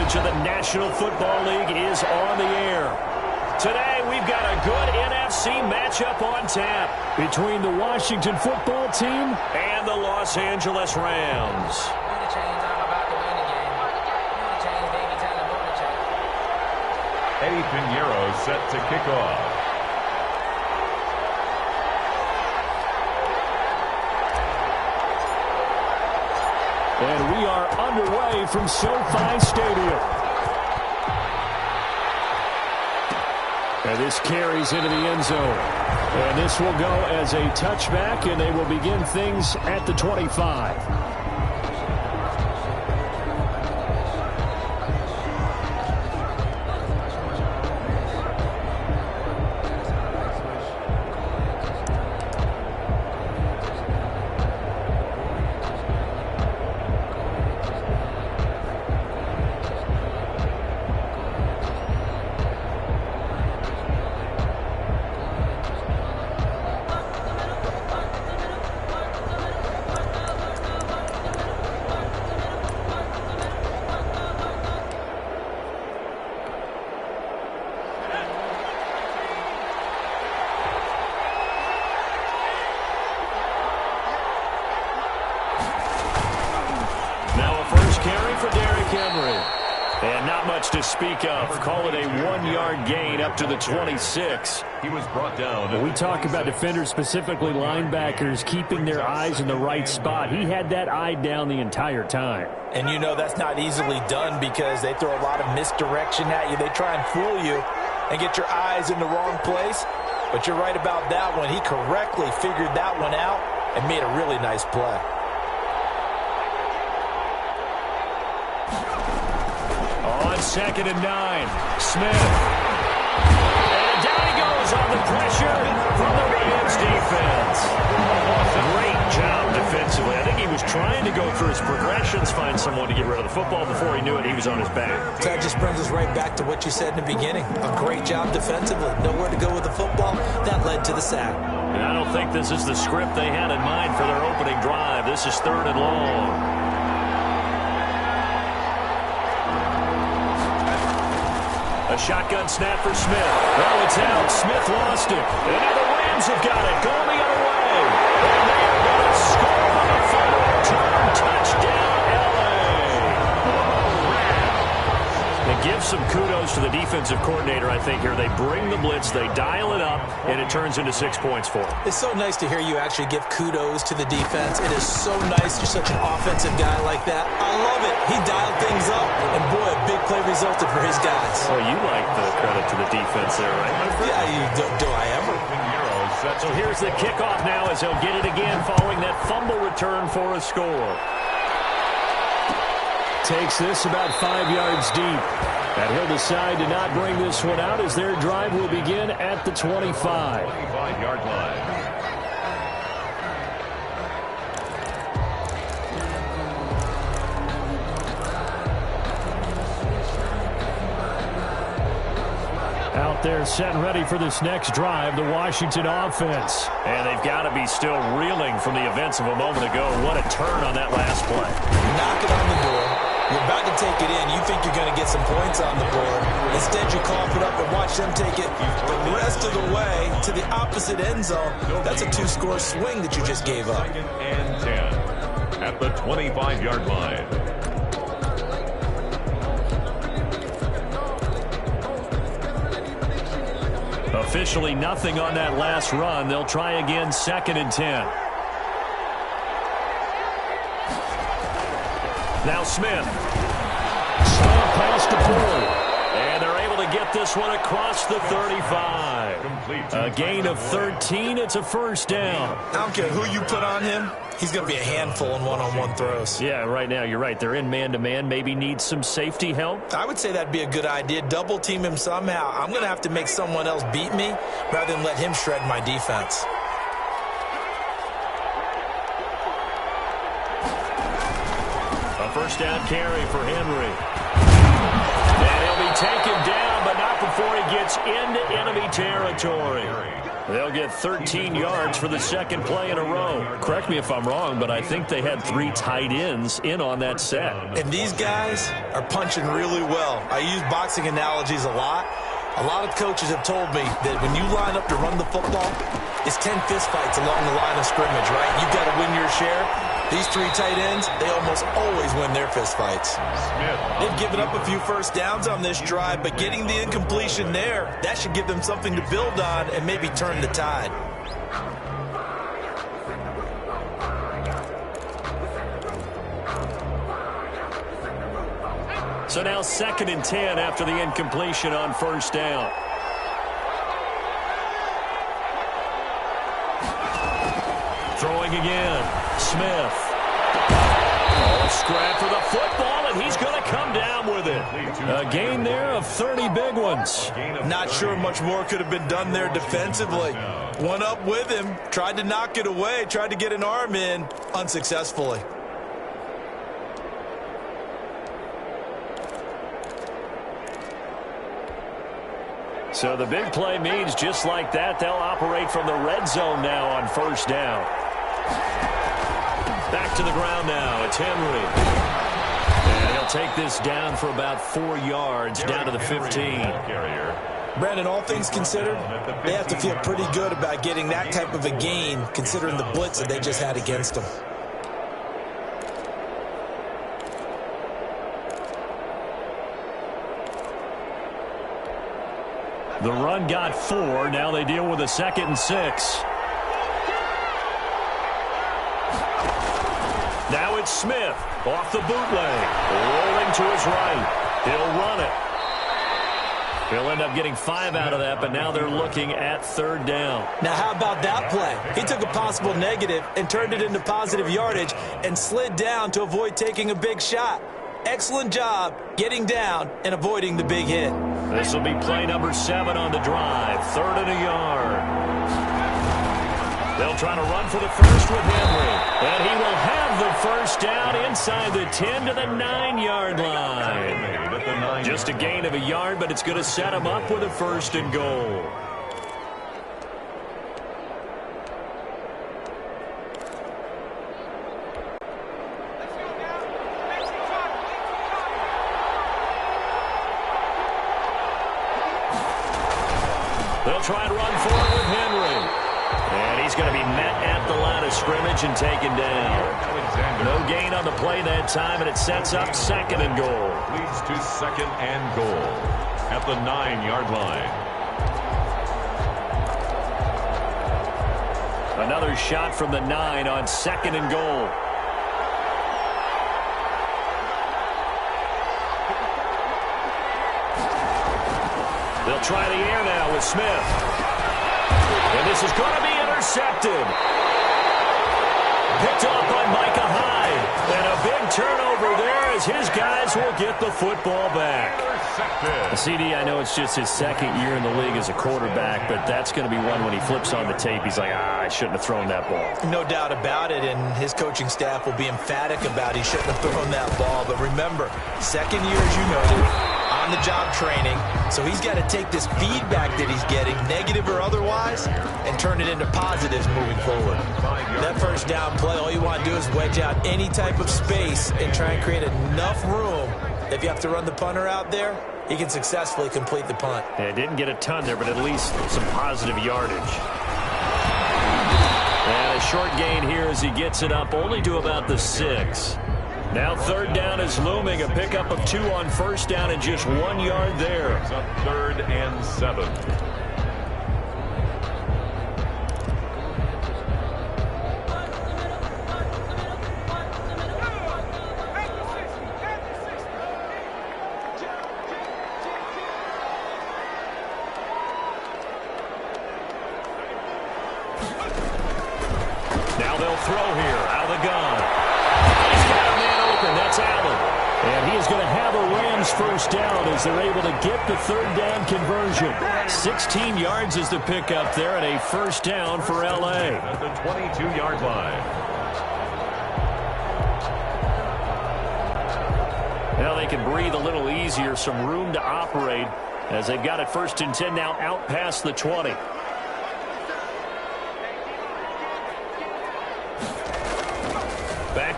coverage of the National Football League is on the air. Today, we've got a good NFC matchup on tap between the Washington Football Team and the Los Angeles Rams. Eddie Pinheiro set to kick off. And we are underway from SoFi Stadium. And this carries into the end zone. And this will go as a touchback, and they will begin things at the 25. And not much to speak of. Call it a 1-yard gain up to the 26. He was brought down. When we talk about defenders, specifically linebackers, keeping their eyes in the right spot. He had that eye down the entire time. And you know that's not easily done because they throw a lot of misdirection at you. They try and fool you and get your eyes in the wrong place. But you're right about that one. He correctly figured that one out and made a really nice play. Second and 9. Smith. And down he goes on the pressure from the Rams defense. Great job defensively. I think he was trying to go through his progressions, find someone to get rid of the football. Before he knew it, he was on his back. That just brings us right back to what you said in the beginning. A great job defensively. Nowhere to go with the football. That led to the sack. And I don't think this is the script they had in mind for their opening drive. This is 3rd and long. A shotgun snap for Smith. Oh, it's out. Smith lost it. And now the Rams have got it. Going the other way. And they are going to score on the final return. Touchdown, L.A. And give some kudos to the defensive coordinator, I think, here. They bring the blitz, they dial it up, and it turns into 6 points for them. It's so nice to hear you actually give kudos to the defense. It is so nice you're such an offensive guy like that. I love it. He dialed things up, and boy, a big play resulted for his guys. Well, you like the credit to the defense there, right, my friend? Yeah, do I ever? So here's the kickoff now as he'll get it again following that fumble return for a score. Takes this about 5 yards deep. And he'll decide to not bring this one out as their drive will begin at the 25. 25-yard line. Out there set and ready for this next drive, the Washington offense. And they've got to be still reeling from the events of a moment ago. What a turn on that last play. Knock it on the door. You're about to take it in. You think you're going to get some points on the board. Instead, you cough it up and watch them take it the rest of the way to the opposite end zone. That's a 2-score swing that you just gave up. 2nd and 10 at the 25-yard line. Officially nothing on that last run. They'll try again 2nd and 10. Now Smith. Strong pass to Ford. And they're able to get this one across the 35. A gain of 13. It's a first down. I don't care who you put on him. He's going to be a handful in one-on-one throws. Yeah, right now, you're right. They're in man-to-man. Maybe needs some safety help. I would say that'd be a good idea. Double team him somehow. I'm going to have to make someone else beat me rather than let him shred my defense. A first down carry for Henry. And he'll be taken down, but not before he gets into enemy territory. They'll get 13 yards for the second play in a row. Correct me if I'm wrong, but I think they had 3 tight ends in on that set. And these guys are punching really well. I use boxing analogies a lot. A lot of coaches have told me that when you line up to run the football, it's 10 fistfights along the line of scrimmage, right? You've got to win your share. These 3 tight ends, they almost always win their fistfights. They've given up a few first downs on this drive, but getting the incompletion there, that should give them something to build on and maybe turn the tide. So now 2nd and 10 after the incompletion on first down. Throwing again. Smith. Oh, scrap for the football, and he's going to come down with it. A gain there of 30 big ones. Not sure much more could have been done there defensively. One up with him, tried to knock it away, tried to get an arm in, unsuccessfully. So the big play means just like that, they'll operate from the red zone now on first down. Back to the ground now. It's Henry. And he'll take this down for about 4 yards, down to the 15. Brandon, all things considered, they have to feel pretty good about getting that type of a gain, considering the blitz that they just had against them. The run got 4. Now they deal with a 2nd and 6. Now it's Smith off the bootleg. Rolling to his right. He'll run it. He'll end up getting 5 out of that, but now they're looking at 3rd down. Now how about that play? He took a possible negative and turned it into positive yardage and slid down to avoid taking a big shot. Excellent job getting down and avoiding the big hit. This will be play number 7 on the drive. 3rd and a yard. They'll try to run for the first with Henry. And he will have the first down inside the 10 to the 9-yard line. Just a gain of a yard, but it's going to set him up with a 1st and goal. They'll try and run for it with Henry. And he's going to be met at the line of scrimmage and taken down. No gain on the play that time, and it sets up 2nd and goal. Leads to 2nd and goal at the 9-yard line. Another shot from the 9 on 2nd and goal. They'll try the air now with Smith. And this is going to be intercepted. Picked off by Micah Hyde. And a big turnover there as his guys will get the football back. CD, I know it's just his 2nd year in the league as a quarterback, but that's going to be one when he flips on the tape. He's like, I shouldn't have thrown that ball. No doubt about it, and his coaching staff will be emphatic about he shouldn't have thrown that ball. But remember, 2nd year, as you noted, on-the-job training, so he's got to take this feedback that he's getting, negative or otherwise, and turn it into positives moving forward. That 1st down play, all you want to do is wedge out any type of space and try and create enough room. If you have to run the punter out there, he can successfully complete the punt. Yeah, didn't get a ton there, but at least some positive yardage. And a short gain here as he gets it up only to about the 6. Now 3rd down is looming. A pickup of 2 on 1st down and just 1 yard there. It's a 3rd and 7. Now they'll throw here out of the gun. He's got a man open. That's Allen. And he is going to have a Rams 1st down as they're able to get the 3rd down conversion. 16 yards is the pickup there and a 1st down for L.A. At the 22-yard line. Now they can breathe a little easier, some room to operate as they've got it 1st and 10 now out past the 20.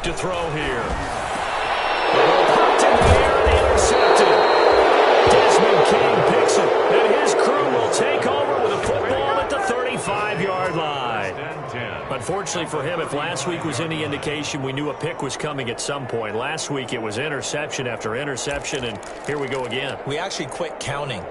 back to throw here. The ball popped in the air and intercepted. Desmond King picks it, and his crew will take over with a football at the 35-yard line. Unfortunately for him, if last week was any indication, we knew a pick was coming at some point. Last week it was interception after interception, and here we go again. We actually quit counting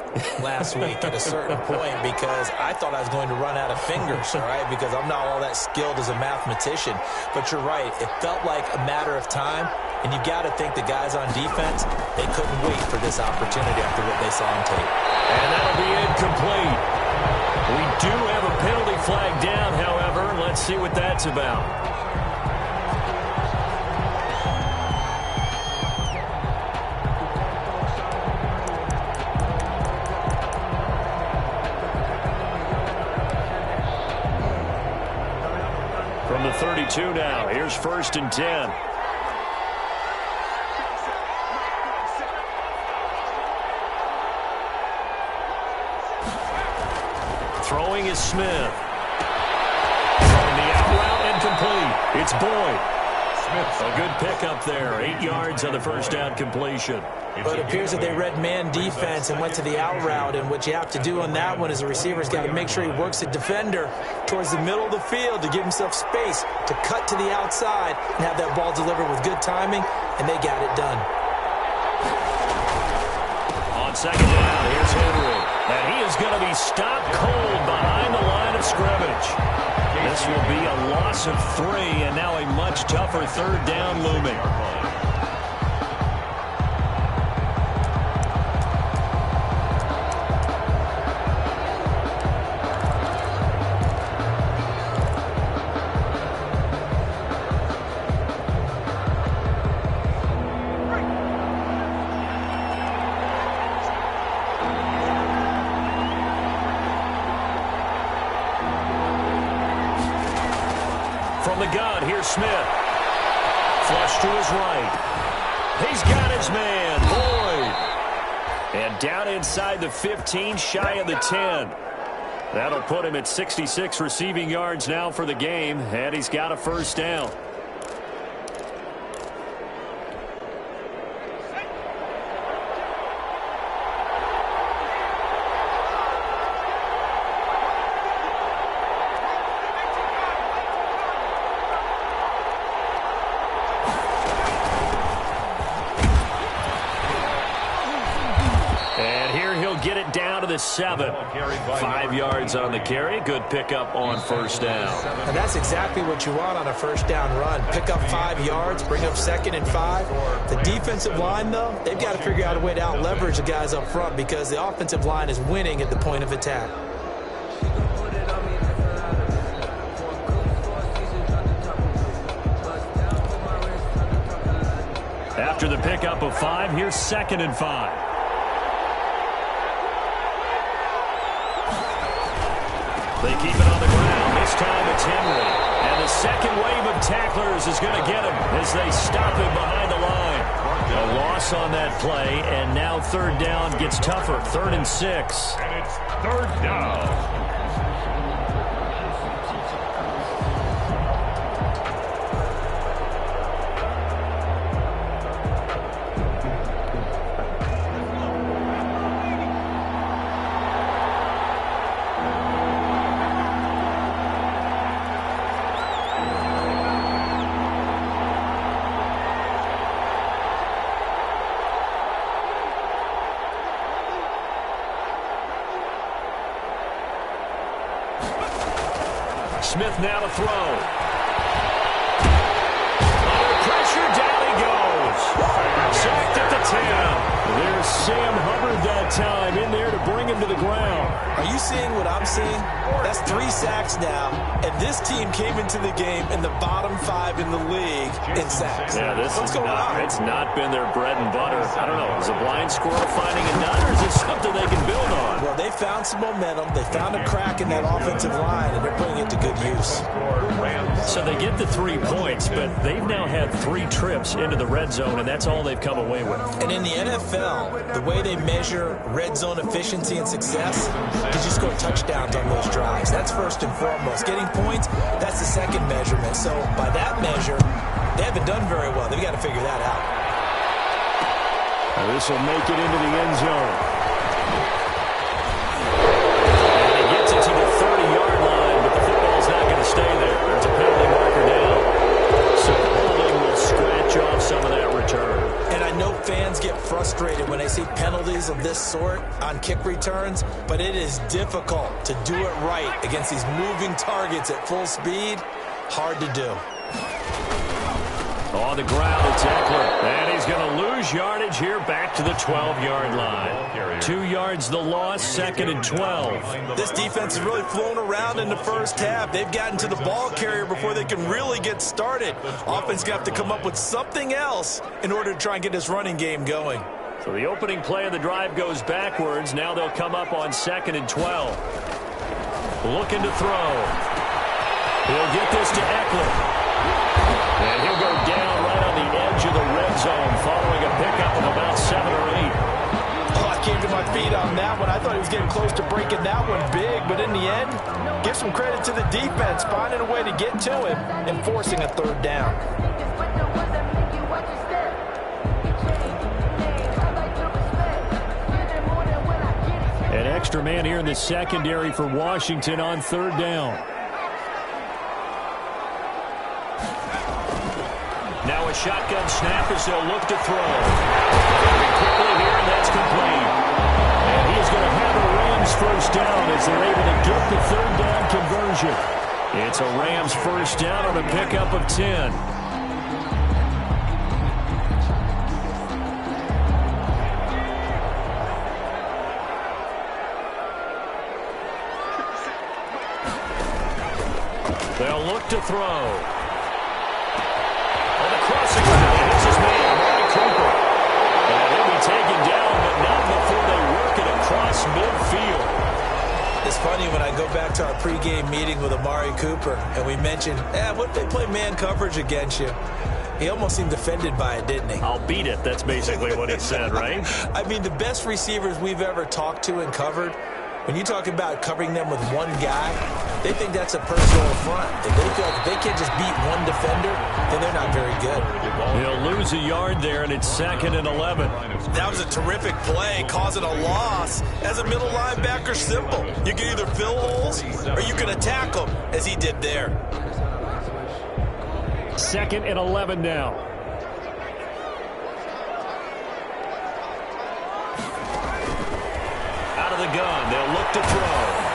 last week at a certain point because I thought I was going to run out of fingers, all right, because I'm not all that skilled as a mathematician. But you're right. It felt like a matter of time, and you got to think the guys on defense, they couldn't wait for this opportunity after what they saw on tape. And that'll be incomplete. We do have a penalty flag down, however. Let's see what that's about. From the 32 now, here's 1st and 10. Throwing is Smith. Throwing the out route incomplete. It's Boyd. Smith, a good pickup there. 8 yards on the first down completion. But it appears that they read man defense and went to the out route, and what you have to do on that one is the receiver's got to make sure he works the defender towards the middle of the field to give himself space to cut to the outside and have that ball delivered with good timing, and they got it done. On 2nd down, here's Henry. And he is going to be stopped cold behind the line of scrimmage. This will be a loss of 3, and now a much tougher 3rd down looming. From the gun, here's Smith. Flush to his right. He's got his man, Boyd. And down inside the 15, shy of the 10. That'll put him at 66 receiving yards now for the game, and he's got a 1st down. Get it down to the 7. 5 yards on the carry. Good pickup on 1st down. And that's exactly what you want on a 1st down run. Pick up 5 yards, bring up 2nd and 5. The defensive line, though, they've got to figure out a way to out-leverage the guys up front because the offensive line is winning at the point of attack. After the pickup of 5, here's 2nd and 5. They keep it on the ground. This time it's Henry. And the second wave of tacklers is going to get him as they stop him behind the line. A loss on that play, and now 3rd down gets tougher. 3rd and 6. And it's 3rd down. Smith now to throw. Under pressure, down he goes. Sacked at the 10. There's Sam Hubbard that time in there to bring him to the ground. Are you seeing what I'm seeing? That's 3 sacks now, and this team came into the game in the bottom 5 in the league in sacks. Yeah, What's going on? It's not been their bread and butter. I don't know. Is a blind squirrel finding a nut, or is it something they can build on? Well, they found some momentum. They found a crack in that offensive line, and they're putting it to good use. So they get the 3 points, but they've now had 3 trips into the red zone, and that's all they've come away with. And in the NFL, the way they measure red zone efficiency and success is you score touchdowns on those drives. That's first and foremost. Getting points, that's the second measurement. So by that measure, They haven't done very well. They've got to figure that out. This will make it into the end zone. And he gets it to the 30-yard line, but the football's not going to stay there. There's a penalty marker down. So holding will scratch off some of that return. And I know fans get frustrated when they see penalties of this sort on kick returns, but it is difficult to do it right against these moving targets at full speed. Hard to do. On the ground, it's Eckler. And he's going to lose yardage here back to the 12-yard line. 2 yards the loss, 2nd and 12. This defense has really flown around in the first half. They've gotten to the ball carrier before they can really get started. Offense going to have to come up with something else in order to try and get this running game going. So the opening play of the drive goes backwards. Now they'll come up on 2nd and 12. Looking to throw. He'll get this to Eckler. And he'll go down right on the edge of the red zone following a pickup of about 7 or 8. Oh, I came to my feet on that one. I thought he was getting close to breaking that one big, but in the end, give some credit to the defense, finding a way to get to him and forcing a 3rd down. An extra man here in the secondary for Washington on 3rd down. Now a shotgun snap as they'll look to throw. Quickly here, and that's complete. And he's going to have a Rams 1st down as they're able to get the 3rd down conversion. It's a Rams 1st down on a pickup of 10. They'll look to throw. Crossing route, it's his man, MRNINEFOE Cooper. And he'll be taken down, but not before they work it across midfield. It's funny when I go back to our pregame meeting with MRNINEFOE Cooper, and we mentioned, what if they play man coverage against you? He almost seemed offended by it, didn't he? I'll beat it. That's basically what he said, right? I mean, the best receivers we've ever talked to and covered, when you talk about covering them with one guy, they think that's a personal affront. If they feel like if they can't just beat one defender, then they're not very good. He'll lose a yard there, and it's 2nd and 11. That was a terrific play, causing a loss. As a middle linebacker, simple. You can either fill holes or you can attack them, as he did there. 2nd and 11 now. Out of the gun, they'll look to throw.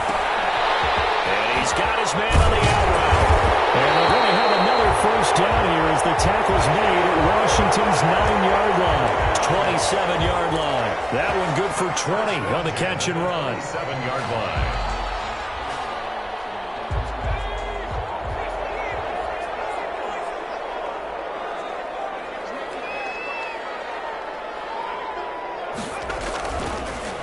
And he's got his man on the out route. And they're going to have another 1st down here as the tackle's made at Washington's 9-yard line. 27-yard line. That one good for 20 on the catch and run. 7-yard line.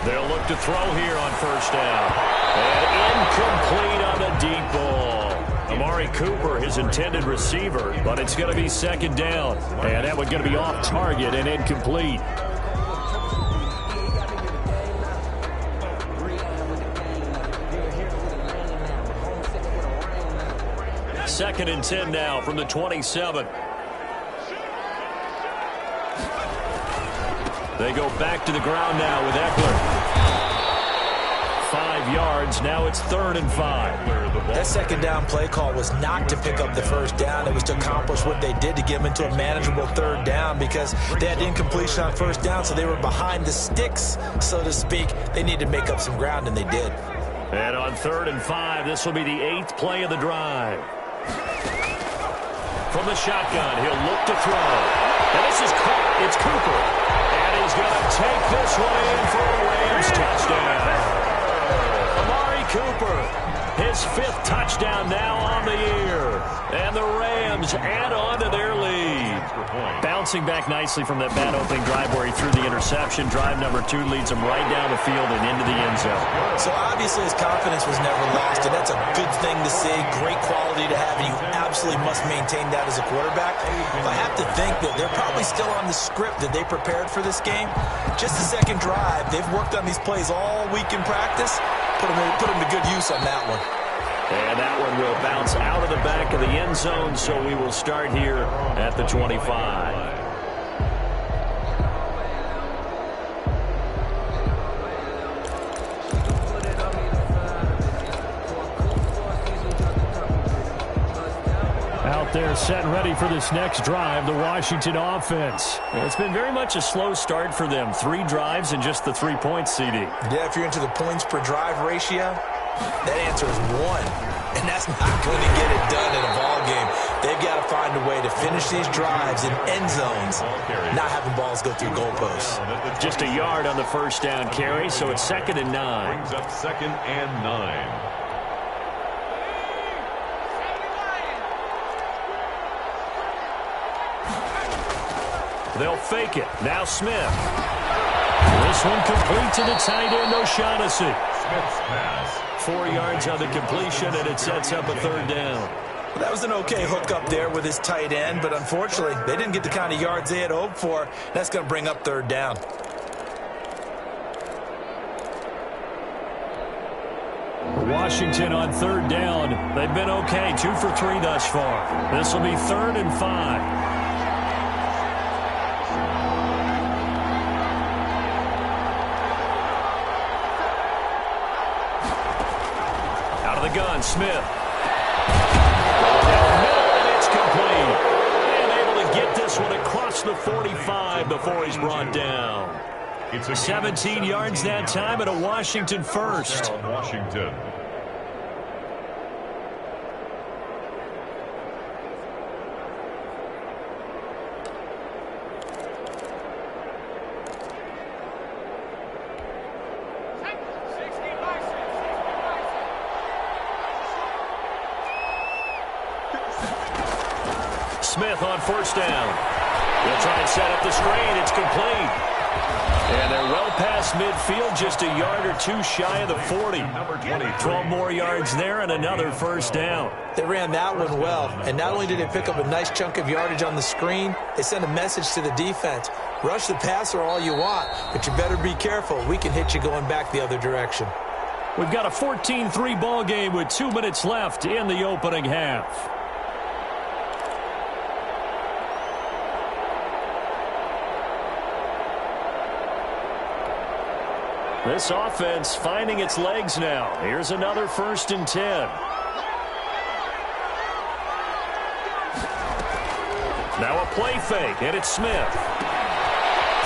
They'll look to throw here on 1st down. And incomplete on the deep ball. MRNINEFOE Cooper, his intended receiver, but it's going to be 2nd down. And that one's going to be off target and incomplete. Second and 10 now from the 27. They go back to the ground now with Eckler. 5 yards. Now it's 3rd and 5. That 2nd down play call was not to pick up the 1st down. It was to accomplish what they did to get them into a manageable 3rd down because they had incompletion on 1st down, so they were behind the sticks, so to speak. They needed to make up some ground, and they did. And on 3rd and 5, this will be the 8th play of the drive. From the shotgun, he'll look to throw. And this is caught. It's Cooper. And he's going to take this one in for a Rams touchdown. MRNINEFOE Cooper, his 5th touchdown now on the year. And the Rams add on to their lead. Bouncing back nicely from that bad opening drive where he threw the interception. Drive number 2 leads him right down the field and into the end zone. So obviously his confidence was never lost, and that's a good thing to see. Great quality to have, and you absolutely must maintain that as a quarterback. But I have to think that they're probably still on the script that they prepared for this game. Just the 2nd drive. They've worked on these plays all week in practice. Put them to good use on that one. And that one will bounce out of the back of the end zone, so we will start here at the 25. Out there set and ready for this next drive, the Washington offense. It's been very much a slow start for them. 3 drives and just the 3 points, CD. Yeah, if you're into the points per drive ratio, that answer is 1. And that's not going to get it done in a ball game. They've got to find a way to finish these drives in end zones, not having balls go through goalposts. Just a yard on the first down carry, so it's 2nd and 9. Brings up 2nd and 9. They'll fake it. Now Smith. This one complete to the tight end, O'Shaughnessy. Smith's pass. 4 yards on the completion, and it sets up a 3rd down. Well, that was an okay hook up there with his tight end, but unfortunately, they didn't get the kind of yards they had hoped for. That's going to bring up 3rd down. Washington on 3rd down. They've been okay, 2 for 3 thus far. This will be 3rd and 5. The gun, Smith. Down the middle, and it's complete. And able to get this one across the 45 before he's brought down. It's 17 yards that time, and a Washington first. Washington. Smith on 1st down. He'll try and set up the screen. It's complete. And they're well past midfield, just a yard or 2 shy of the 40. 12 more yards there and another 1st down. They ran that one well, and not only did they pick up a nice chunk of yardage on the screen, they sent a message to the defense. Rush the passer all you want, but you better be careful. We can hit you going back the other direction. We've got a 14-3 ball game with 2 minutes left in the opening half. This offense finding its legs now. Here's another 1st and 10. Now a play fake, and it's Smith.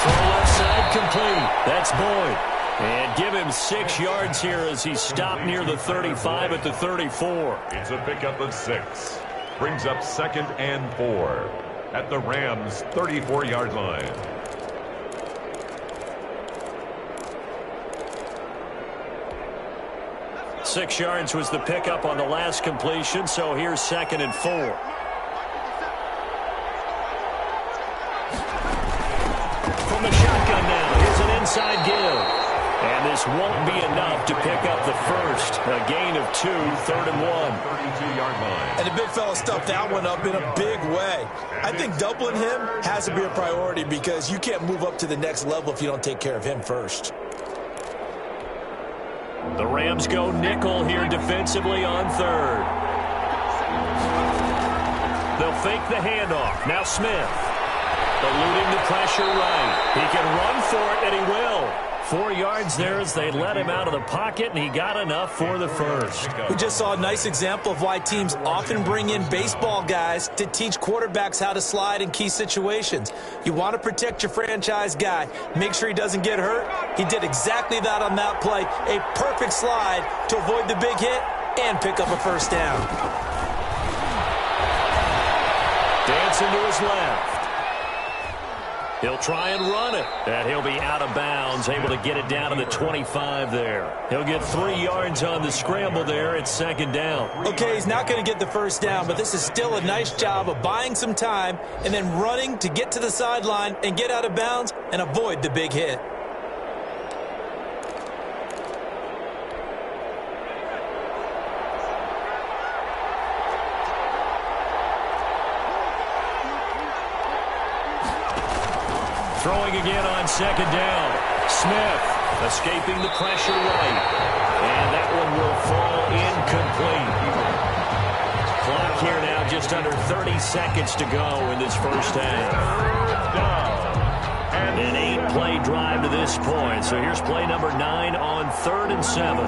Throw left side complete. That's Boyd. And give him 6 yards here as he stopped near the 35 at the 34. It's a pickup of 6. Brings up 2nd and 4 at the Rams' 34-yard line. 6 yards was the pickup on the last completion, so here's 2nd and 4. From the shotgun now, here's an inside give. And this won't be enough to pick up the first. A gain of 2, 3rd and 1. 32-yard line. And the big fella stuffed that one up in a big way. I think doubling him has to be a priority because you can't move up to the next level if you don't take care of him first. The Rams go nickel here defensively on 3rd. They'll fake the handoff. Now Smith. Eluding the pressure right. He can run for it, and he will. 4 yards there as they let him out of the pocket, and he got enough for the first. We just saw a nice example of why teams often bring in baseball guys to teach quarterbacks how to slide in key situations. You want to protect your franchise guy. Make sure he doesn't get hurt. He did exactly that on that play. A perfect slide to avoid the big hit and pick up a 1st down. Dancing to his left. He'll try and run it, and he'll be out of bounds, able to get it down to the 25 there. He'll get 3 yards on the scramble there. It's 2nd down. Okay, he's not going to get the 1st down, but this is still a nice job of buying some time and then running to get to the sideline and get out of bounds and avoid the big hit. Throwing again on 2nd down. Smith escaping the pressure right. And that one will fall incomplete. just under 30 seconds to go in this first half. An 8-play drive to this point. So here's play number 9 on 3rd and 7.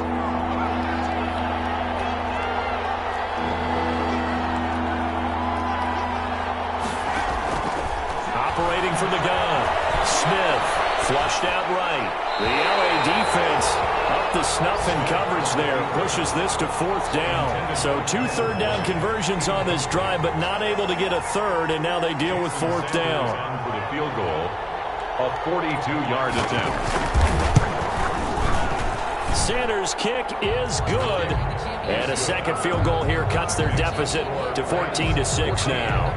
Operating from the gun. Smith flushed out right. The LA defense up the snuff in coverage there. Pushes this to 4th down. So 2 third-down conversions on this drive, but not able to get a third, and now they deal with 4th down. For the field goal, a 42-yard attempt. Sanders' kick is good. And a second field goal here cuts their deficit to 14-6 now.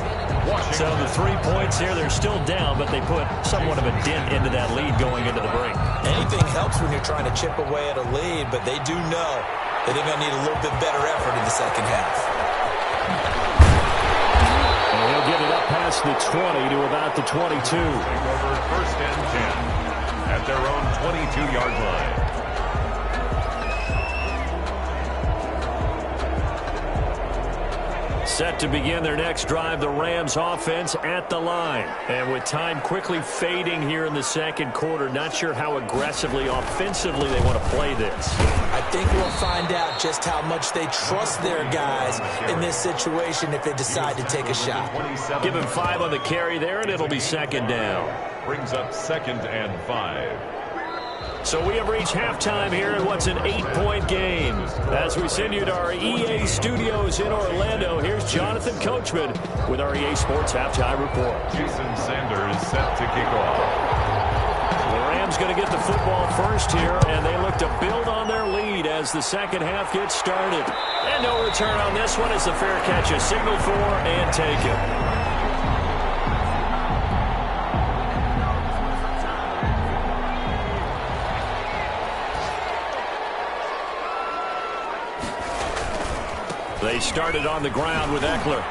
So the 3 points here, they're still down, but they put somewhat of a dent into that lead going into the break. Anything helps when you're trying to chip away at a lead, but they do know that they're going to need a little bit better effort in the second half. And he'll get it up past the 20 to about the 22. Over 1st and 10 at their own 22-yard line. Set to begin their next drive, the Rams offense at the line. And with time quickly fading here in the second quarter, not sure how aggressively, offensively they want to play this. I think we'll find out just how much they trust their guys in this situation if they decide to take a shot. Give him 5 on the carry there, and it'll be 2nd down. Brings up 2nd and 5. So we have reached halftime here in what's an 8-point game. As we send you to our EA studios in Orlando, here's Jonathan Coachman with our EA Sports Halftime Report. Jason Sanders set to kick off. The Rams going to get the football first here, and they look to build on their lead as the second half gets started. And no return on this one as the fair catch is signaled for and taken. They started on the ground with Eckler.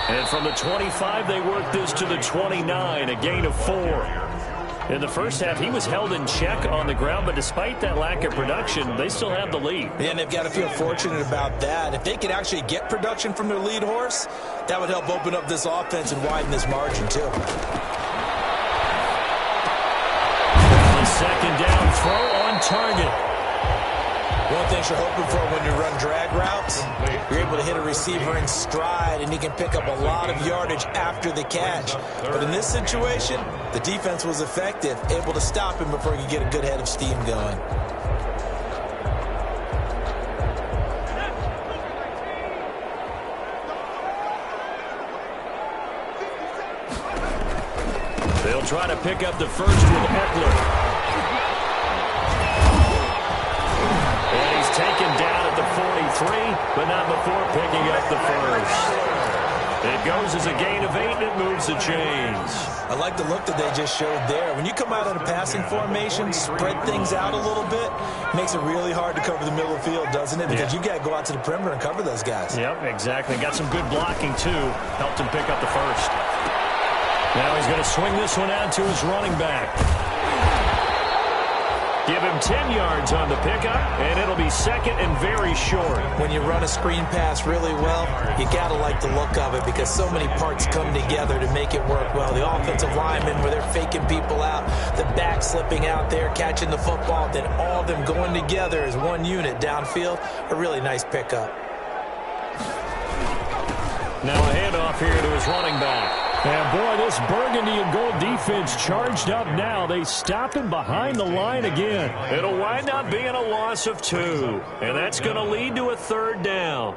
And from the 25, they worked this to the 29, a gain of 4. In the first half, he was held in check on the ground, but despite that lack of production, they still have the lead. And they've got to feel fortunate about that. If they could actually get production from their lead horse, that would help open up this offense and widen this margin, too. The second down throw on target. One thing you're hoping for when you run drag routes, you're able to hit a receiver in stride, and he can pick up a lot of yardage after the catch. But in this situation, the defense was effective, able to stop him before he could get a good head of steam going. They'll try to pick up the first with Eckler. Taken down at the 43, but not before picking up the first. It goes as a gain of 8, and it moves the chains. I like the look that they just showed there. When you come out in a passing formation, spread things out a little bit, makes it really hard to cover the middle of the field, doesn't it? Because you've got to go out to the perimeter and cover those guys. Yep, exactly. Got some good blocking, too. Helped him pick up the first. Now he's going to swing this one out to his running back. Give him 10 yards on the pickup, and it'll be 2nd and very short. When you run a screen pass really well, you got to like the look of it because so many parts come together to make it work well. The offensive linemen, where they're faking people out, the back slipping out there, catching the football, then all of them going together as one unit downfield. A really nice pickup. Now a handoff here to his running back. And, boy, this burgundy and gold defense charged up now. They stop him behind the line again. It'll wind up being a loss of 2. And that's going to lead to a 3rd down.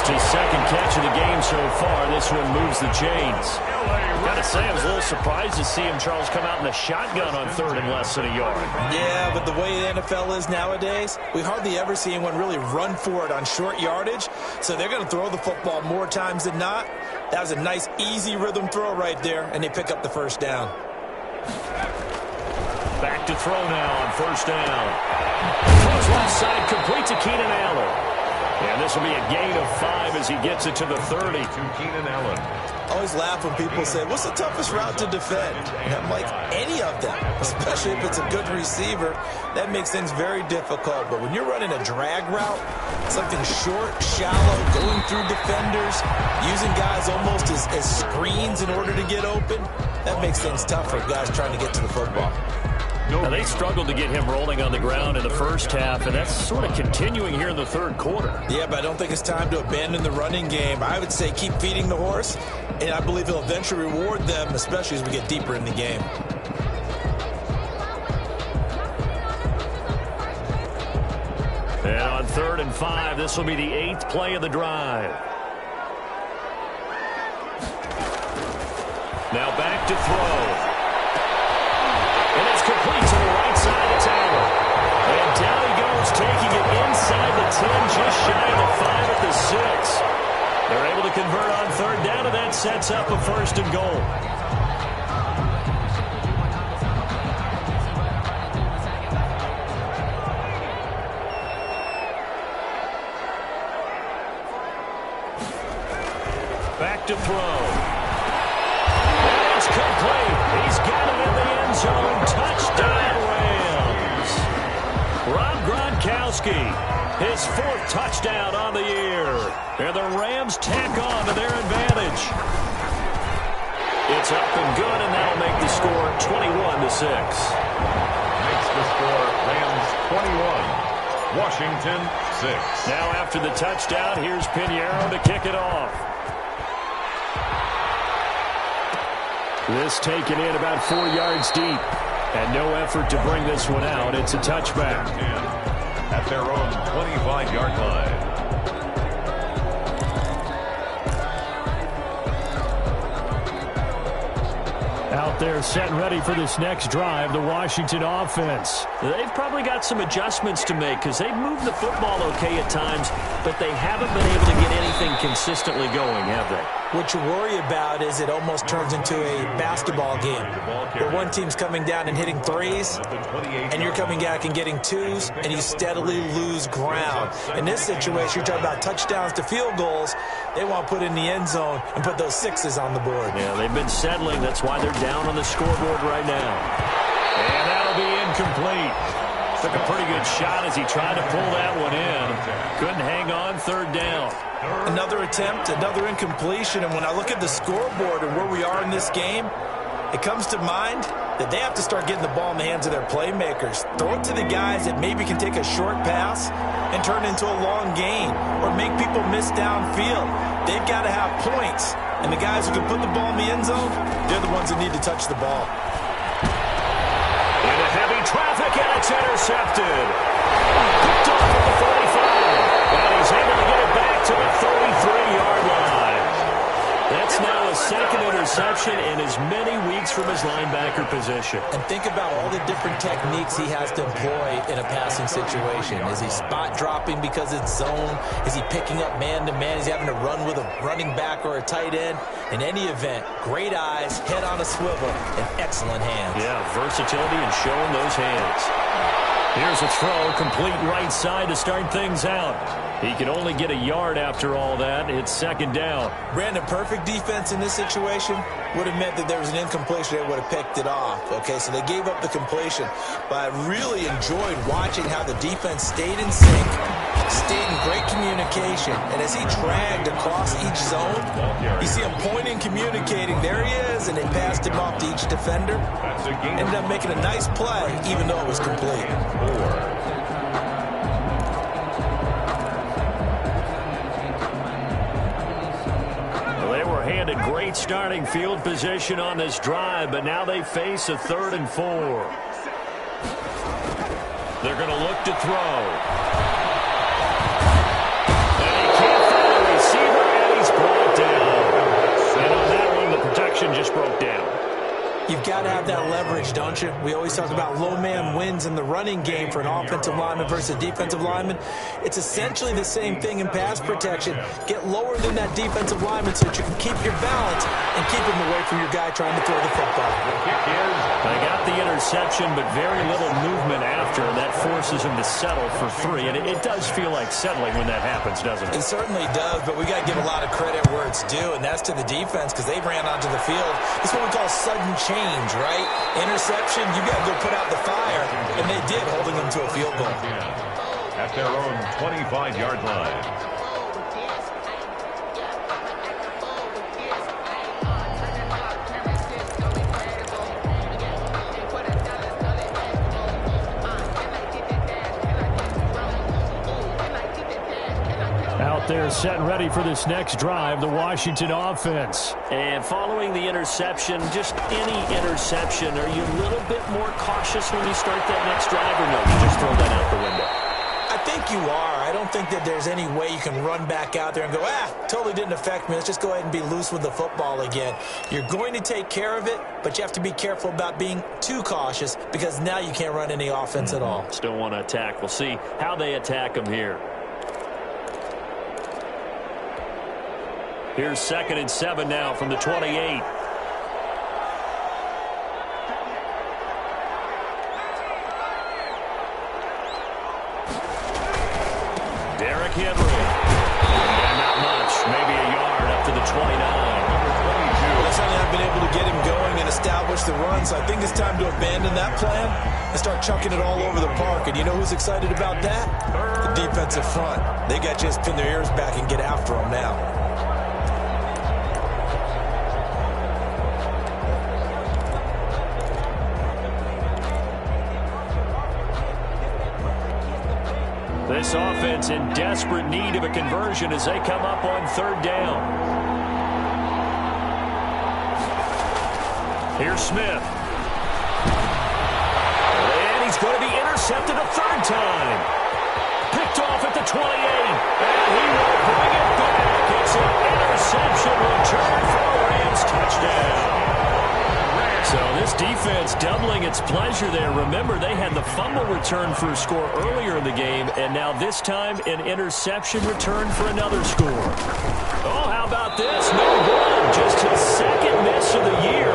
Just his second catch of the game so far. This one moves the chains. Gotta say, I was a little surprised to see him, Charles, come out in the shotgun on third and less than a yard. Yeah, but the way the NFL is nowadays, we hardly ever see anyone really run for it on short yardage. So they're going to throw the football more times than not. That was a nice, easy rhythm throw right there, and they pick up the first down. Back to throw now on first down. Throws left side, complete to Keenan Allen. And this will be a gain of 5 as he gets it to the 30. To Keenan Allen. I always laugh when people say, what's the toughest route to defend? And I'm like, any of them, especially if it's a good receiver. That makes things very difficult. But when you're running a drag route, something short, shallow, going through defenders, using guys almost as screens in order to get open, that makes things tough for guys trying to get to the football. Now, they struggled to get him rolling on the ground in the first half, and that's sort of continuing here in the third quarter. Yeah, but I don't think it's time to abandon the running game. I would say keep feeding the horse, and I believe he'll eventually reward them, especially as we get deeper in the game. And on 3rd and 5, this will be the 8th play of the drive. Now back to throw. And it's complete to the right side of Allen. And down he goes, taking it inside the 10, just shy of the 5 at the 6. They're able to convert on 3rd down, and that sets up a 1st and goal. Back to throw. And it's complete. He's got it in the end zone. Touchdown, Rams. Rob Gronkowski, his 4th touchdown on the year. And the Rams tack on to their advantage. It's up and good, and that'll make the score 21-6. Makes the score Rams 21, Washington 6. Now after the touchdown, here's Pinheiro to kick it off. This taken in about 4 yards deep. And no effort to bring this one out. It's a touchback. At their own 25-yard line. Out there set and ready for this next drive, the Washington offense. They've probably got some adjustments to make because they've moved the football okay at times, but they haven't been able to get anything consistently going, have they? What you worry about is it almost turns into a basketball game where one team's coming down and hitting threes, and you're coming back and getting twos, and you steadily lose ground. In this situation, you're talking about touchdowns to field goals. They want to put in the end zone and put those 6s on the board. Yeah, they've been settling. That's why they're down on the scoreboard right now. And that'll be incomplete. Took a pretty good shot as he tried to pull that one in. Couldn't hang on 3rd down. Another attempt, another incompletion, and when I look at the scoreboard and where we are in this game, it comes to mind that they have to start getting the ball in the hands of their playmakers. Throw it to the guys that maybe can take a short pass and turn it into a long gain or make people miss downfield. They've got to have points, and the guys who can put the ball in the end zone, they're the ones that need to touch the ball. Into heavy traffic, and it's intercepted. Picked off at the 45, and he's able to get it back to the 33-yard line. That's now a 2nd interception in as many weeks from his linebacker position. And think about all the different techniques he has to employ in a passing situation. Is he spot dropping because it's zone? Is he picking up man-to-man? Is he having to run with a running back or a tight end? In any event, great eyes, head on a swivel, and excellent hands. Yeah, versatility and showing those hands. Here's a throw, complete right side to start things out. He can only get a yard after all that. It's 2nd down. Brandon, perfect defense in this situation would have meant that there was an incompletion. They would have picked it off. Okay, so they gave up the completion. But I really enjoyed watching how the defense stayed in sync, stayed in great communication. And as he dragged across each zone, you see him pointing, communicating. There he is, and they passed him off to each defender. Ended up making a nice play, even though it was complete. They were handed great starting field position on this drive, but now they face a 3rd and 4. They're going to look to throw. And he can't find a receiver. have that leverage, don't you? We always talk about low man wins in the running game for an offensive lineman versus a defensive lineman. It's essentially the same thing in pass protection. Get lower than that defensive lineman so that you can keep your balance and keep him away from your guy trying to throw the football. They got the interception, but very little movement after, and that forces him to settle for 3. And it does feel like settling when that happens, doesn't it? It certainly does, but we got to give a lot of credit where it's due, and that's to the defense because they ran onto the field. It's what we call sudden change, right? Interception, you got to go put out the fire, and they did, holding them to a field goal. At their own 25-yard line. They're set and ready for this next drive, the Washington offense. And following the interception, just any interception, are you a little bit more cautious when you start that next drive, or no, you just throw that out the window? I think you are. I don't think that there's any way you can run back out there and go, totally didn't affect me. Let's just go ahead and be loose with the football again. You're going to take care of it, but you have to be careful about being too cautious because now you can't run any offense at all. Still want to attack. We'll see how they attack them here. Here's 2nd and 7 now from the 28. Derrick Henry. And not much. Maybe a yard up to the 29. Looks like they've been able to get him going and establish the run, so I think it's time to abandon that plan and start chucking it all over the park. And you know who's excited about that? The defensive front. They got to just pin their ears back and get after him now. This offense in desperate need of a conversion as they come up on 3rd down. Here's Smith. And he's going to be intercepted a 3rd time. Picked off at the 28. And he will bring it back. It's an interception return for a Rams touchdown. So this defense doubling its pleasure there. Remember, they had the fumble return for a score earlier in the game, and now this time an interception return for another score. Oh, how about this? No good. Just his 2nd miss of the year,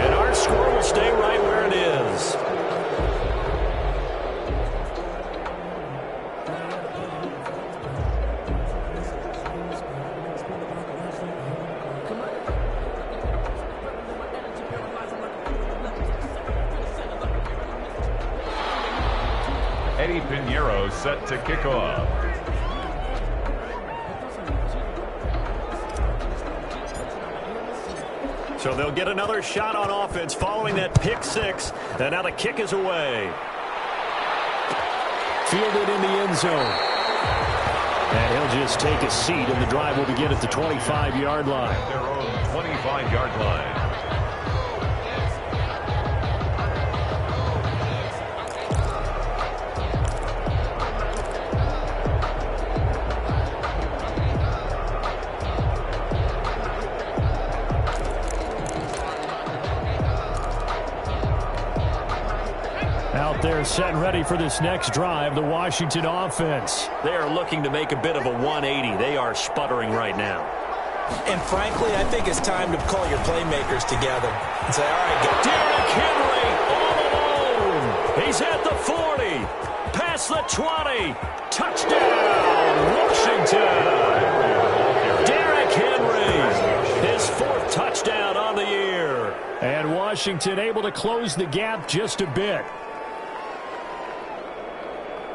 and our score will stay right where it is. Eddie Pinheiro set to kick off. So they'll get another shot on offense following that pick 6. And now the kick is away. Fielded in the end zone. And he'll just take a seat, and the drive will begin at the 25-yard line. At their own 25-yard line. They're set and ready for this next drive, the Washington offense. They are looking to make a bit of a 180. They are sputtering right now. And frankly, I think it's time to call your playmakers together and say, all right, go. Derrick Henry all alone. He's at the 40. Past the 20. Touchdown, Washington. Derrick Henry, his 4th touchdown on the year. And Washington able to close the gap just a bit.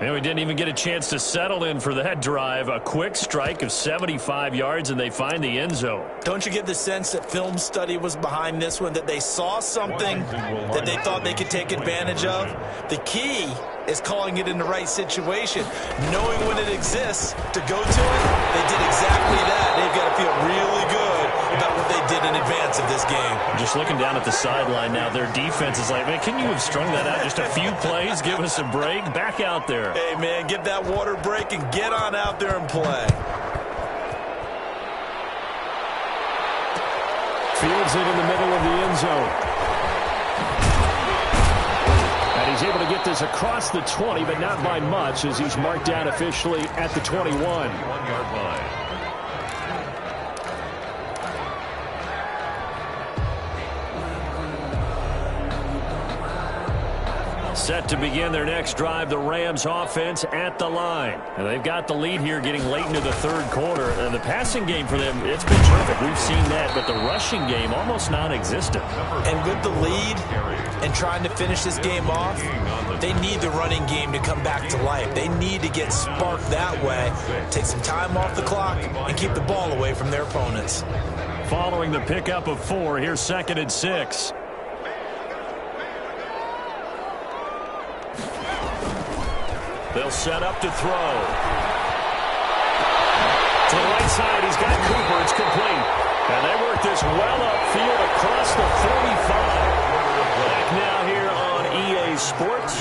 And we didn't even get a chance to settle in for that drive. A quick strike of 75 yards, and they find the end zone. Don't you get the sense that film study was behind this one, that they saw something that they thought they could take advantage of? The key is calling it in the right situation. Knowing when it exists to go to it, they did exactly that. They've got to feel really good about what they did in advance of this game. Just looking down at the sideline now, their defense is like, man, can you have strung that out just a few plays? Give us a break. Back out there. Hey, man, get that water break and get on out there and play. Fields it in the middle of the end zone. he's able to get this across the 20, but not by much as he's marked down officially at the 21. 1-yard line. Set to begin their next drive, the Rams offense at the line. And they've got the lead here getting late into the third quarter. And the passing game for them, it's been terrific. We've seen that, but the rushing game almost non-existent. And with the lead and trying to finish this game off, they need the running game to come back to life. They need to get sparked that way, take some time off the clock, and keep the ball away from their opponents. Following the pickup of 4, here's 2nd and 6. They'll set up to throw. To the right side, he's got Cooper. It's complete. And they work this well upfield across the 45. Back now here on EA Sports.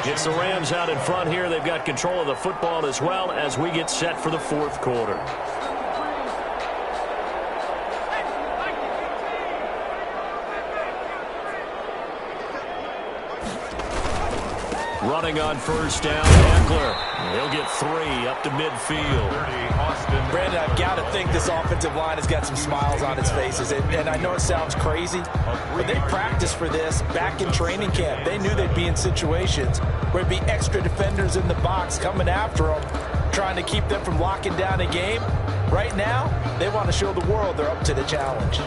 It's the Rams out in front here. They've got control of the football as well as we get set for the fourth quarter. Running on first down, Eckler. He'll get 3 up to midfield. Brandon, I've got to think this offensive line has got some smiles on its faces. And I know it sounds crazy, but they practiced for this back in training camp. They knew they'd be in situations where there'd be extra defenders in the box coming after them, trying to keep them from locking down a game. Right now, they want to show the world they're up to the challenge.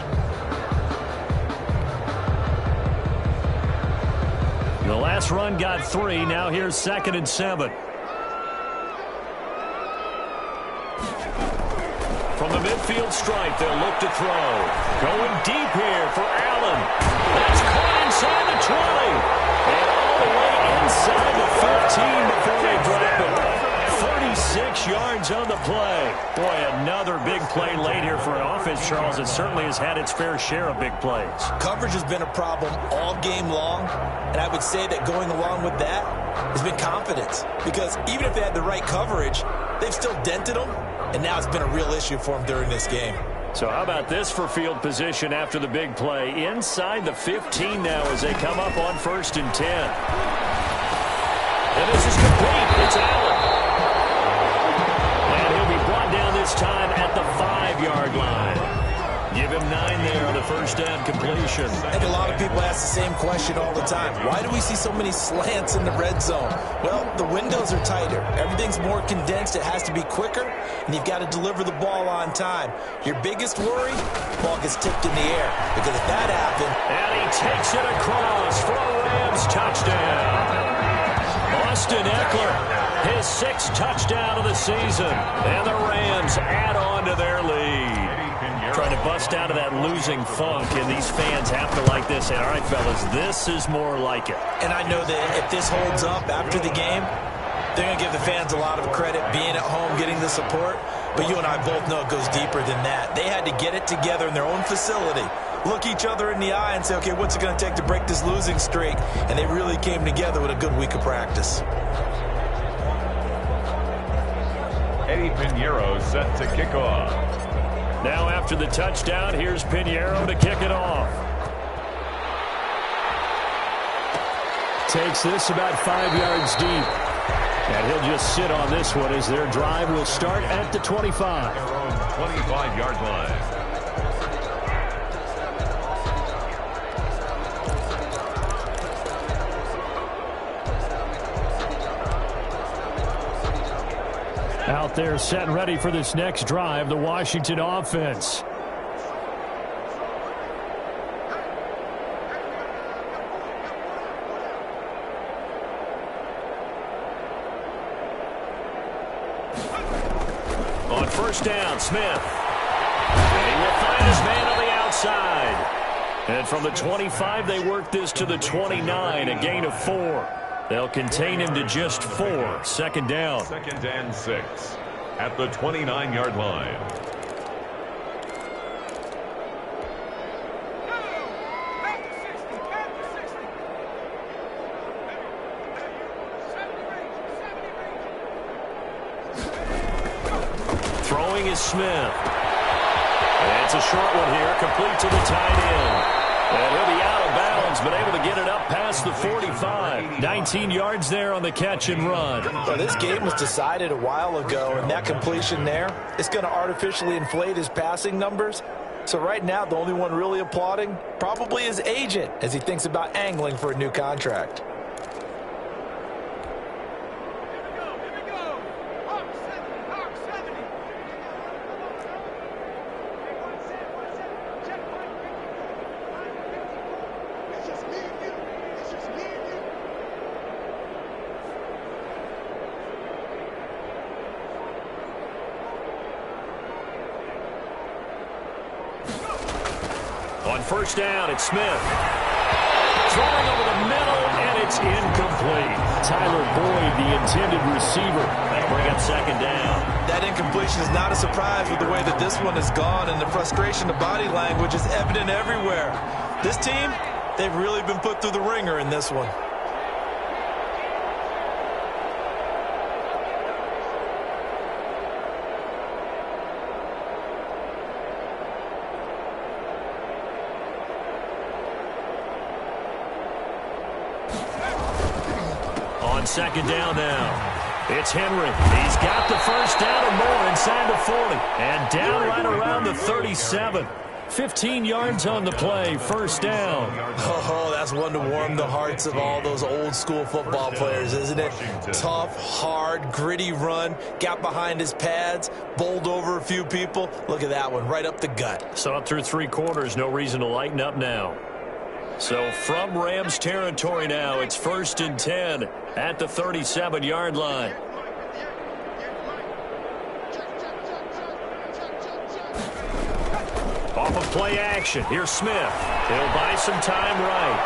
The last run got 3. Now here's 2nd and 7. From the midfield stripe, they'll look to throw. Going deep here for Allen. That's caught inside the 20. And all the way inside the 15 before they drop it. 36 yards on the play. Boy, another big play late here for an offense, Charles. It certainly has had its fair share of big plays. Coverage has been a problem all game long, and I would say that going along with that has been confidence. Because even if they had the right coverage, they've still dented them, and now it's been a real issue for them during this game. So how about this for field position after the big play? Inside the 15 now as they come up on 1st and 10. And this is complete. It's Allen. This time at the 5-yard line. Give him 9 there on the first down completion. I think a lot of people ask the same question all the time. Why do we see so many slants in the red zone? Well, the windows are tighter. Everything's more condensed. It has to be quicker, and you've got to deliver the ball on time. Your biggest worry, ball gets tipped in the air. Because if that happened... And he takes it across for a Rams touchdown. Austin Eckler. His 6th touchdown of the season. And the Rams add on to their lead. Trying to bust out of that losing funk, and these fans have to like this. And, all right, fellas, this is more like it. And I know that if this holds up after the game, they're going to give the fans a lot of credit being at home, getting the support. But you and I both know it goes deeper than that. They had to get it together in their own facility, look each other in the eye and say, okay, what's it going to take to break this losing streak? And they really came together with a good week of practice. Eddie Pinheiro set to kick off. Now after the touchdown, here's Pinheiro to kick it off. Takes this about 5 yards deep. And he'll just sit on this one as their drive will start at the 25. Their own 25-yard line. Out there set and ready for this next drive, the Washington offense. On first down, Smith. And he will find his man on the outside. And from the 25, they work this to the 29, a gain of 4. They'll contain him to just 4. 2nd down. 2nd and 6 at the 29-yard line. Throwing is Smith. And it's a short one here, complete to the tight end. And he'll be out of bounds Browns been able to get it up past the 45. 19 yards there on the catch and run. Well, this game was decided a while ago, and that completion there is going to artificially inflate his passing numbers. So right now, the only one really applauding probably his agent as he thinks about angling for a new contract. On first down, it's Smith. Throwing over the middle, and it's incomplete. Tyler Boyd, the intended receiver. That'll bring up second down. That incompletion is not a surprise with the way that this one has gone, and the frustration of body language is evident everywhere. This team, they've really been put through the ringer in this one. On second down now, it's Henry. He's got the first down and more inside the 40. And down right around the 37. 15 yards on the play, first down. Oh, that's one to warm the hearts of all those old school football players, isn't it? Tough, hard, gritty run, got behind his pads, bowled over a few people. Look at that one, right up the gut. So up through three quarters, no reason to lighten up now. So from Rams territory now, it's 1st and 10 at the 37-yard line. Off of play action, here's Smith. He'll buy some time right.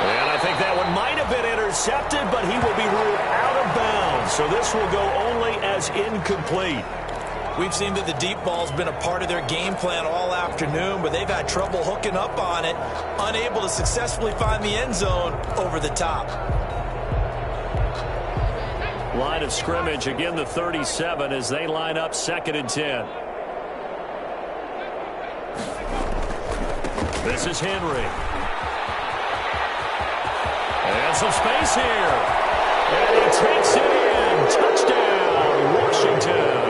And I think that one might have been intercepted, but he will be ruled out of bounds. So this will go only as incomplete. We've seen that the deep ball's been a part of their game plan all afternoon, but they've had trouble hooking up on it, unable to successfully find the end zone over the top. Line of scrimmage, again the 37 as they line up 2nd and 10. This is Henry. And some space here. And he takes it in. Touchdown, Washington.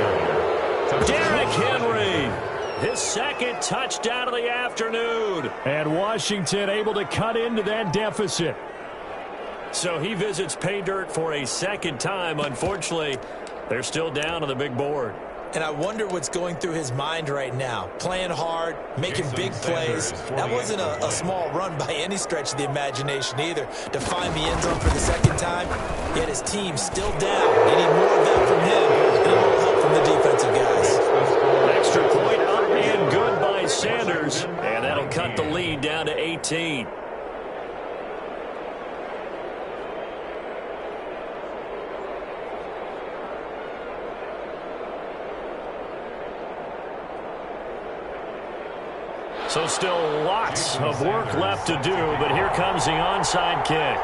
Derrick Henry, his second touchdown of the afternoon. And Washington able to cut into that deficit. So he visits pay dirt for a second time. Unfortunately, they're still down on the big board. And I wonder what's going through his mind right now. Playing hard, making big plays. That wasn't a small run by any stretch of the imagination either. To find the end zone for the second time, yet his team still down. They need more of that from him and a little help from the defensive guys. Extra point up and good by Sanders. And that'll cut the lead down to 18. So still lots of work left to do, but here comes the onside kick.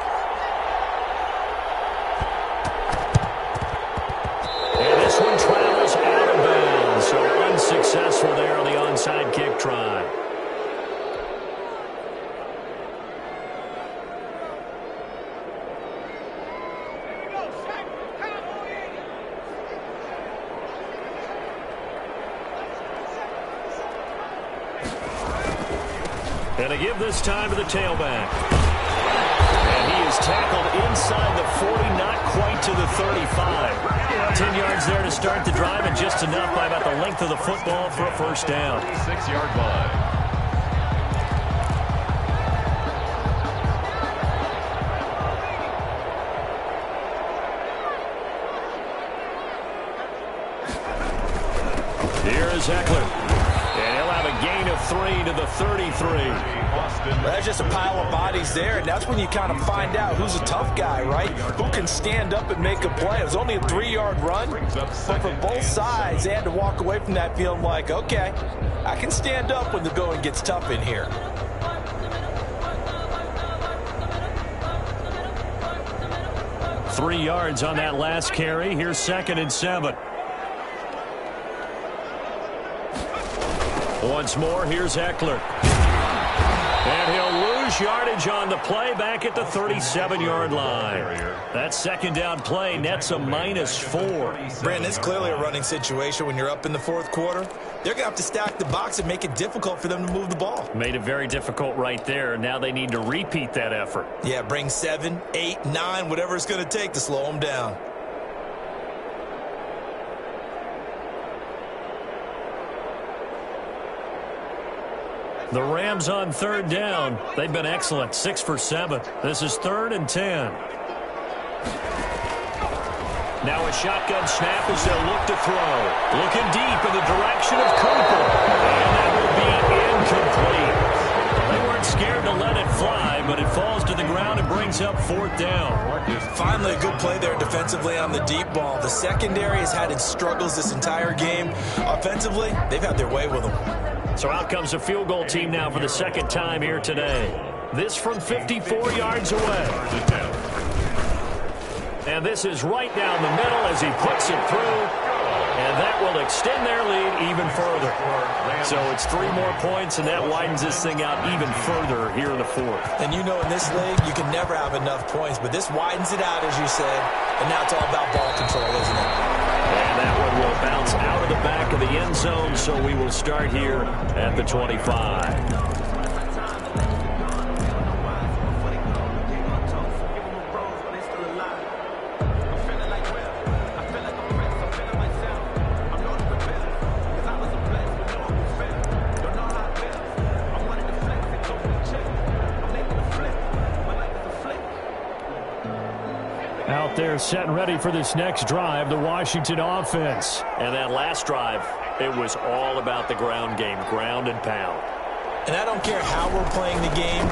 And this one travels out of bounds, so unsuccessful there on the onside kick try. And to give this time to the tailback. And he is tackled inside the 40, not quite to the 35. 10 yards there to start the drive, and just enough by about the length of the football for a first down. 6-yard line. Here is Eckler. And he'll have a gain of 3 to the 33. That's just a pile of bodies there, and that's when you kind of find out who's a tough guy, right? Who can stand up and make a play. It was only a 3-yard run, but for both sides, they had to walk away from that feeling like, okay, I can stand up when the going gets tough in here. Three yards on that last carry. Here's 2nd and 7. Once more, here's Eckler. And he'll lose lose yardage on the play back at the 37-yard line. That second down play nets a -4. Brandon, it's clearly a running situation when you're up in the fourth quarter. They're going to have to stack the box and make it difficult for them to move the ball. Made it very difficult right there. Now they need to repeat that effort. Yeah, bring 7, 8, 9, whatever it's going to take to slow them down. The Rams on third down. They've been excellent, 6 for 7. This is 3rd and 10. Now a shotgun snap as they'll look to throw. Looking deep in the direction of Cooper. And that will be incomplete. They weren't scared to let it fly, but it falls to the ground and brings up 4th down. Finally, a good play there defensively on the deep ball. The secondary has had its struggles this entire game. Offensively, they've had their way with them. So out comes a field goal team now for the second time here today. This from 54 yards away. And this is right down the middle as he puts it through. And that will extend their lead even further. So it's 3 more points, and that widens this thing out even further here in the 4th. And you know in this league, you can never have enough points. But this widens it out, as you said. And now it's all about ball control, isn't it? And that one will bounce out of the back of the end zone, so we will start here at the 25. Out there set and ready for this next drive, the Washington offense. And that last drive, it was all about the ground game, ground and pound. And I don't care how we're playing the game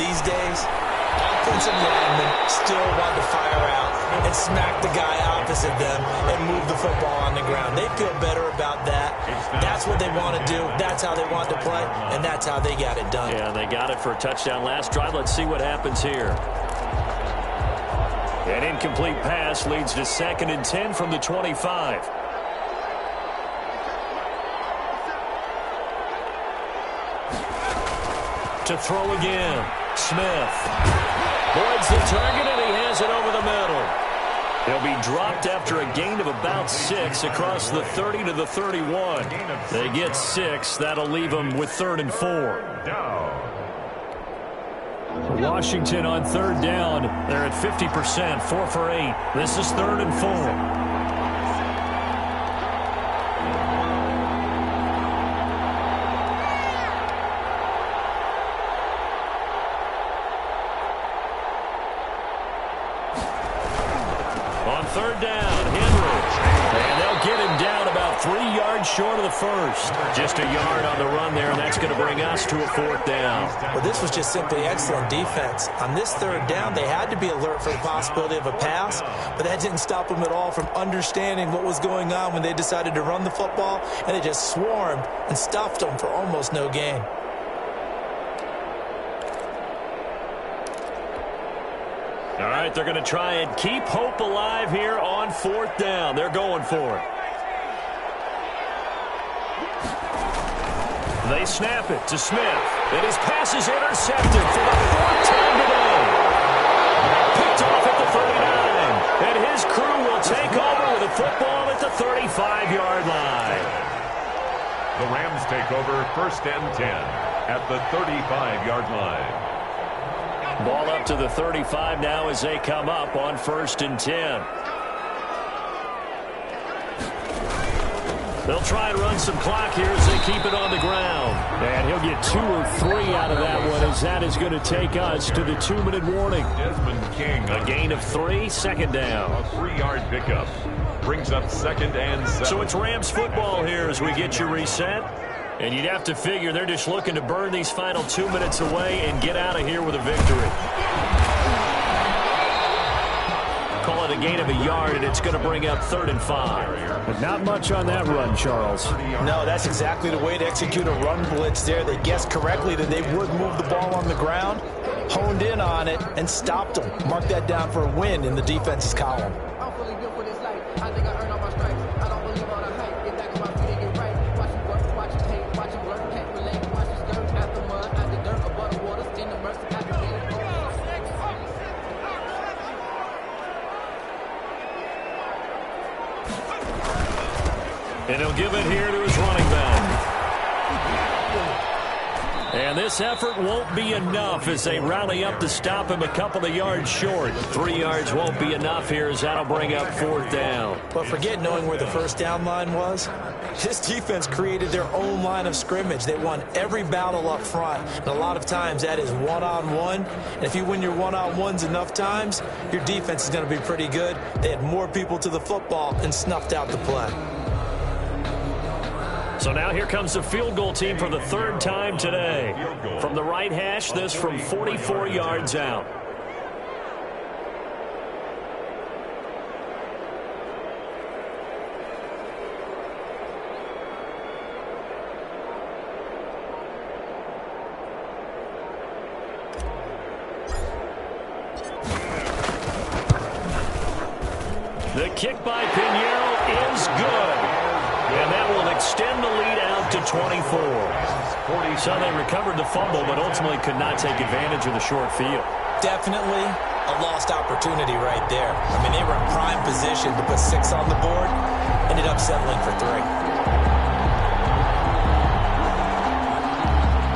these days, offensive linemen still want to fire out and smack the guy opposite them and move the football on the ground. They feel better about that. That's what they want to do. That's how they want to play, and that's how they got it done. Yeah, they got it for a touchdown last drive. Let's see what happens here. An incomplete pass leads to 2nd and 10 from the 25. To throw again, Smith. Boyd's the target, and he has it over the middle. He'll be dropped after a gain of about 6 across the 30 to the 31. They get 6. That'll leave them with 3rd and 4. Washington on 3rd down. They're at 50%, 4 for 8. This is 3rd and 4. On 3rd down, Henry. And they'll get him down about 3 yards short of the first. Just a yard on the run there, and that's going to bring us to a 4th down. Well, this was just simply excellent defense. On this 3rd down, they had to be alert for the possibility of a pass, but that didn't stop them at all from understanding what was going on when they decided to run the football, and they just swarmed and stuffed them for almost no gain. All right, they're going to try and keep hope alive here on 4th down. They're going for it. They snap it to Smith. And his pass is intercepted for the 4th time today. Picked off at the 39. And his crew will take over with a football at the 35-yard line. The Rams take over 1st and 10 at the 35-yard line. Ball up to the 35 now as they come up on 1st and 10. They'll try and run some clock here as they keep it on the ground. And he'll get 2 or 3 out of that one, as that is going to take us to the 2-minute warning. Desmond King. A gain of 3, 2nd down. A 3-yard pickup. Brings up 2nd and 7. So it's Rams football here as we get you reset. And you'd have to figure they're just looking to burn these final 2 minutes away and get out of here with a victory. Call it a gain of a yard, and it's going to bring up 3rd and 5. But not much on that run, Charles. No, that's exactly the way to execute a run blitz there. They guessed correctly that they would move the ball on the ground, honed in on it, and stopped them. Mark that down for a win in the defense's column. I'm fully built for this life. I think I earned all my stripes. I don't believe all the hype. Get back on my feet and get right. Watch you work, watch you hate, watch you work, can't relate. Watch you skirt out the mud, out the dirt, above the water, in the mercy. And he'll give it here to his running back. And this effort won't be enough as they rally up to stop him a couple of yards short. 3 yards won't be enough here as that'll bring up 4th down. But forget knowing where the first down line was. This defense created their own line of scrimmage. They won every battle up front. And a lot of times that is one-on-one. And if you win your one-on-ones enough times, your defense is going to be pretty good. They had more people to the football and snuffed out the play. So now here comes the field goal team for the 3rd time today. From the right hash, this from 44 yards out. The kick by Pinheiro is good. And that will extend the lead out to 24. So they recovered the fumble, but ultimately could not take advantage of the short field. Definitely a lost opportunity right there. I mean, they were in prime position to put 6 on the board. Ended up settling for 3.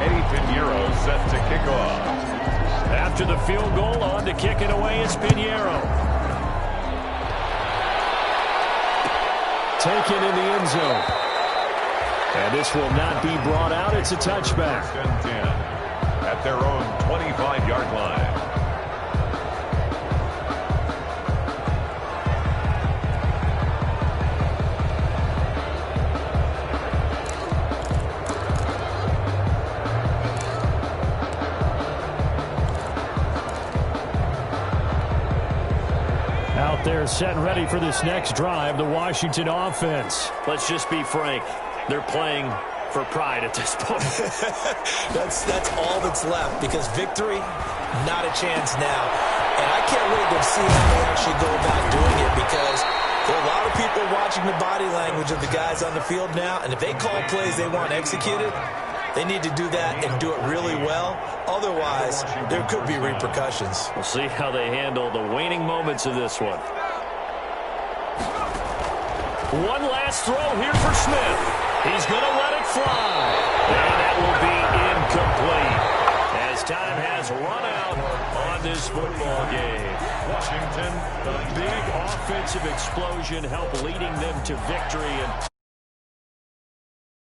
Eddie Pinheiro set to kick off. After the field goal, on to kick it away is Pinheiro. Taken in the end zone. And this will not be brought out. It's a touchback. 10 at their own 25-yard line. Out there set and ready for this next drive, the Washington offense. Let's just be frank. They're playing for pride at this point. That's all that's left, because victory, not a chance now. And I can't wait to see how they actually go about doing it, because there are a lot of people watching the body language of the guys on the field now, and if they call plays they want executed, they need to do that and do it really well. Otherwise, there could be repercussions. We'll see how they handle the waning moments of this one. One last throw here for Smith. He's going to let it fly. And that will be incomplete as time has run out on this football game. Washington, the big offensive explosion helped leading them to victory. And